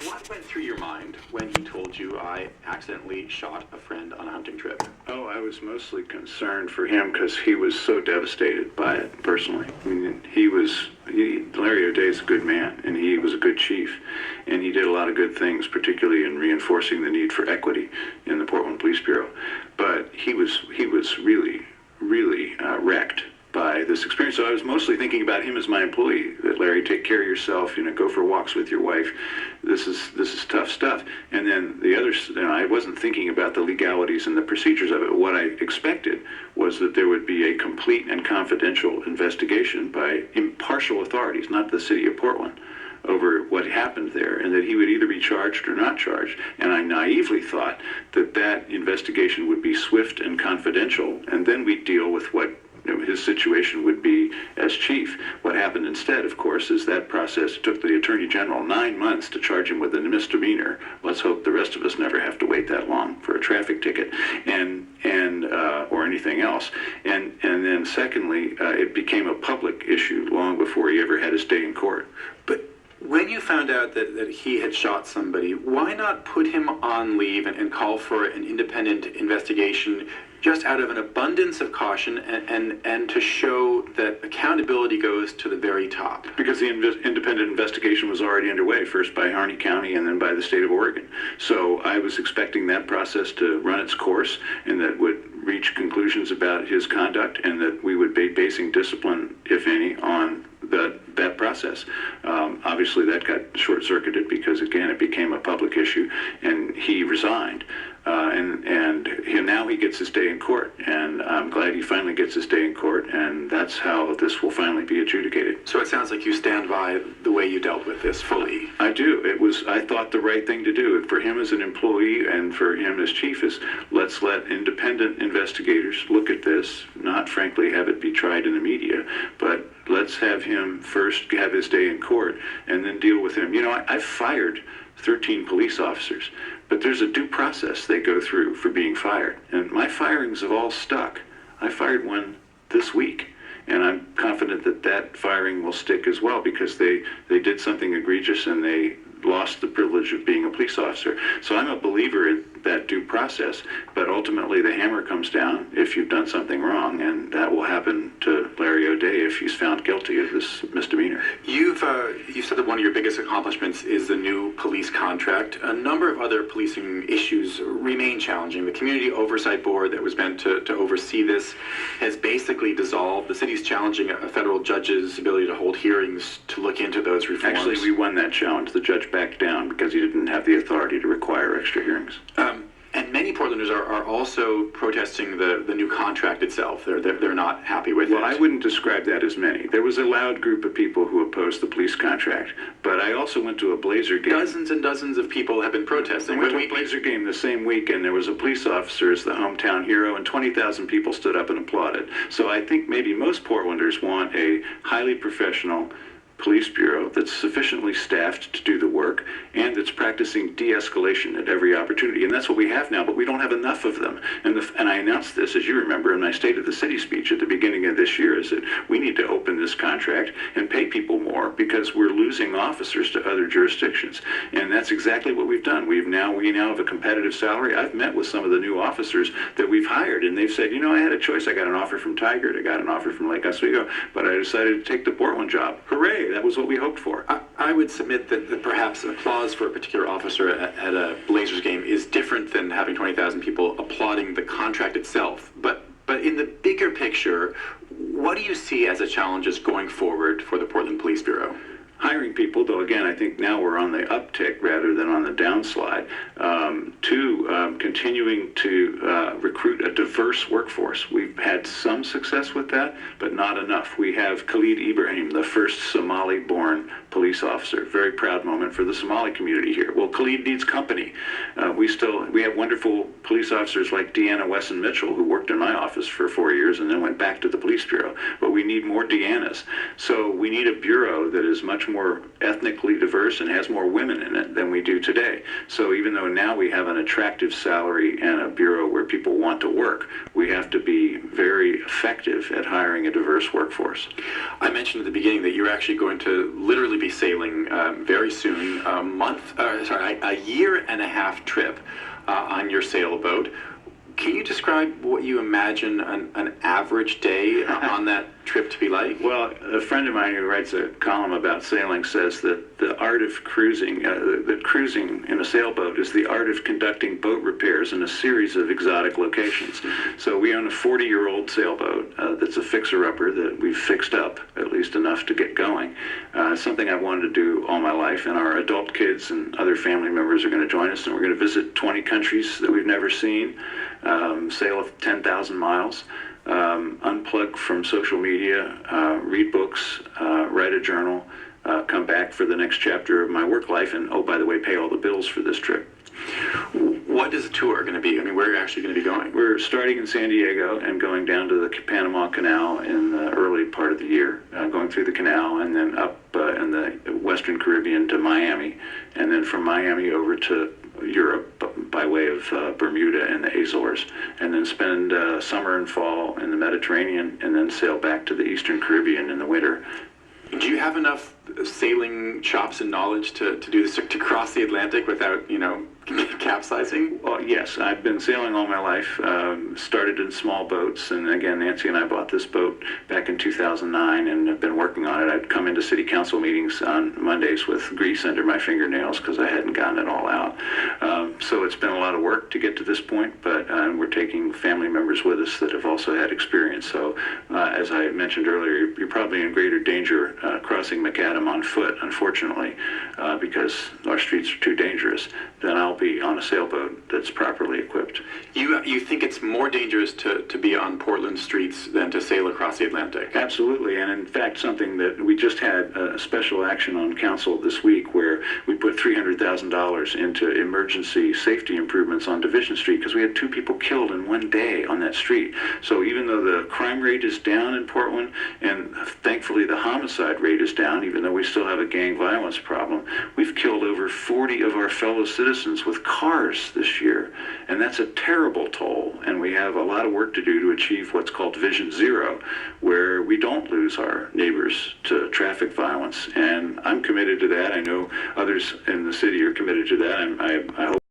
What went through your mind when he told you I accidentally shot a friend on a hunting trip? Oh, I was mostly concerned for him because he was so devastated by it personally. I mean, Larry O'Day's a good man, and he was a good chief, and he did a lot of good things, particularly in reinforcing the need for equity in the Portland Police Bureau. But he was really, really wrecked by this experience. So I was mostly thinking about him as my employee, that Larry, take care of yourself, go for walks with your wife. This is tough stuff. And then the others, I wasn't thinking about the legalities and the procedures of it. What I expected was that there would be a complete and confidential investigation by impartial authorities, not the city of Portland, over what happened there, and that he would either be charged or not charged. And I naively thought that that investigation would be swift and confidential, and then we'd deal with what his situation would be as chief. What happened instead, of course, is that process took the Attorney General 9 months to charge him with a misdemeanor. Let's hope the rest of us never have to wait that long for a traffic ticket or anything else. And then secondly, it became a public issue long before he ever had his day in court. But when you found out that he had shot somebody, why not put him on leave and call for an independent investigation, just out of an abundance of caution and to show that accountability goes to the very top? Because the independent investigation was already underway, first by Harney County and then by the state of Oregon. So I was expecting that process to run its course, and that would reach conclusions about his conduct, and that we would be basing discipline, if any, on that process. Obviously, that got short-circuited because, again, it became a public issue, and he resigned. Now he gets his day in court, and I'm glad he finally gets his day in court, and that's how this will finally be adjudicated. So it sounds like you stand by the way you dealt with this fully. I do. I thought the right thing to do for him as an employee and for him as chief is, let's let independent investigators look at this, not frankly have it be tried in the media, but let's have him first have his day in court and then deal with him. I've fired 13 police officers, but there's a due process they go through for being fired. And my firings have all stuck. I fired one this week, and I'm confident that that firing will stick as well, because they did something egregious and they lost the privilege of being a police officer. So I'm a believer in that due process, but ultimately the hammer comes down if you've done something wrong, and that will happen to Larry O'Day if he's found guilty of this misdemeanor. You've said that one of your biggest accomplishments is the new police contract. A number of other policing issues remain challenging. The Community Oversight Board that was meant to oversee this has basically dissolved. The city's challenging a federal judge's ability to hold hearings to look into those reforms. Actually, we won that challenge. The judge backed down because he didn't have the authority to require extra hearings. And many Portlanders are also protesting the new contract itself. They're not happy with it. Well, I wouldn't describe that as many. There was a loud group of people who opposed the police contract, but I also went to a Blazer game. Dozens and dozens of people have been protesting. I went to a Blazer game the same week, and there was a police officer as the hometown hero, and 20,000 people stood up and applauded. So I think maybe most Portlanders want a highly professional police bureau that's sufficiently staffed to do the work and that's practicing de-escalation at every opportunity. And that's what we have now, but we don't have enough of them. And I announced this, as you remember, in my State of the City speech at the beginning of this year, is that we need to open this contract and pay people more because we're losing officers to other jurisdictions. And that's exactly what we've done. We now have a competitive salary. I've met with some of the new officers that we've hired, and they've said, I had a choice. I got an offer from Tigard, I got an offer from Lake Oswego, but I decided to take the Portland job. Hooray! That was what we hoped for. I would submit that perhaps applause for a particular officer at a Blazers game is different than having 20,000 people applauding the contract itself. But in the bigger picture, what do you see as the challenges going forward for the Portland Police Bureau? Hiring people, though, again, I think now we're on the uptick rather than on the downslide. Continuing to recruit a diverse workforce. We've had some success with that, but not enough. We have Khalid Ibrahim, the first Somali-born police officer. Very proud moment for the Somali community here. Well, Khalid needs company. We have wonderful police officers like Deanna Wesson Mitchell, who worked in my office for 4 years and then went back to the police bureau. But we need more Deannas. So we need a bureau that is much more ethnically diverse and has more women in it than we do today. So even though now we have an attractive salary and a bureau where people want to work, we have to be very effective at hiring a diverse workforce. I mentioned at the beginning that you're actually going to literally actually be sailing very soon, a year and a half trip on your sailboat. Can you describe what you imagine an average day on that trip to be like? Well, a friend of mine who writes a column about sailing says that the art of cruising, that cruising in a sailboat is the art of conducting boat repairs in a series of exotic locations. So we own a 40-year-old sailboat that's a fixer-upper that we've fixed up, at least enough to get going. Something I've wanted to do all my life, and our adult kids and other family members are going to join us, and we're going to visit 20 countries that we've never seen, sail 10,000 miles. Unplug from social media, read books, write a journal, come back for the next chapter of my work life, and oh, by the way, pay all the bills for this trip. What is the tour going to be? I mean, where are you actually going to be going? We're starting in San Diego and going down to the Panama Canal in the early part of the year, going through the canal and then up in the Western Caribbean to Miami, and then from Miami over to Europe by way of Bermuda and the Azores, and then spend summer and fall in the Mediterranean, and then sail back to the Eastern Caribbean in the winter. Do you have enough sailing chops and knowledge to do this, to cross the Atlantic without, capsizing? Well, yes, I've been sailing all my life, started in small boats, and again, Nancy and I bought this boat back in 2009 and have been working on it. I'd come into city council meetings on Mondays with grease under my fingernails because I hadn't gotten it all out. So it's been a lot of work to get to this point, but we're taking family members with us that have also had experience. So as I mentioned earlier, you're probably in greater danger crossing Macadam on foot, unfortunately, because our streets are too dangerous, than I'll be on a sailboat that's properly equipped. You think it's more dangerous to be on Portland streets than to sail across the Atlantic? Absolutely, and in fact, something that we just had a special action on council this week where we put $300,000 into emergency safety improvements on Division Street because we had 2 people killed in one day on that street. So even though the crime rate is down in Portland, and thankfully the homicide rate is down, even though we still have a gang violence problem, we've killed over 40 of our fellow citizens with cars this year, and that's a terrible toll, and we have a lot of work to do to achieve what's called Vision Zero, where we don't lose our neighbors to traffic violence, and I'm committed to that. I know others in the city are committed to that. I hope